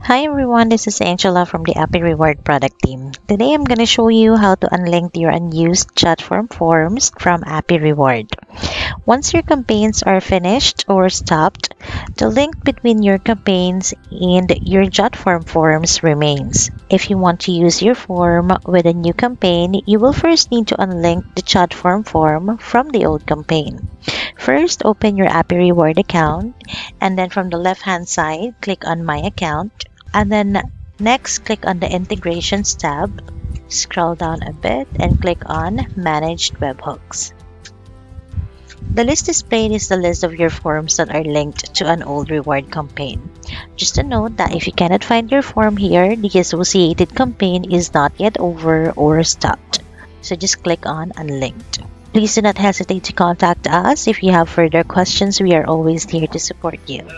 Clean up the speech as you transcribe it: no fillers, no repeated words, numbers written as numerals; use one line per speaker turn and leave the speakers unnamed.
Hi everyone, this is Angela from the appyReward product team. Today I'm going to show you how to unlink your unused Jotform forms from appyReward. Once your campaigns are finished or stopped, the link between your campaigns and your Jotform forms remains. If you want to use your form with a new campaign, you will first need to unlink the Jotform form from the old campaign. First, open your appyReward account, and then from the left-hand side, click on My Account. And then next, click on the Integrations tab, scroll down a bit, and click on Managed Webhooks. The list displayed is the list of your forms that are linked to an old reward campaign. Just a note that if you cannot find your form here, the associated campaign is not yet over or stopped. So just click on Unlinked. Please do not hesitate to contact us if you have further questions. We are always here to support you.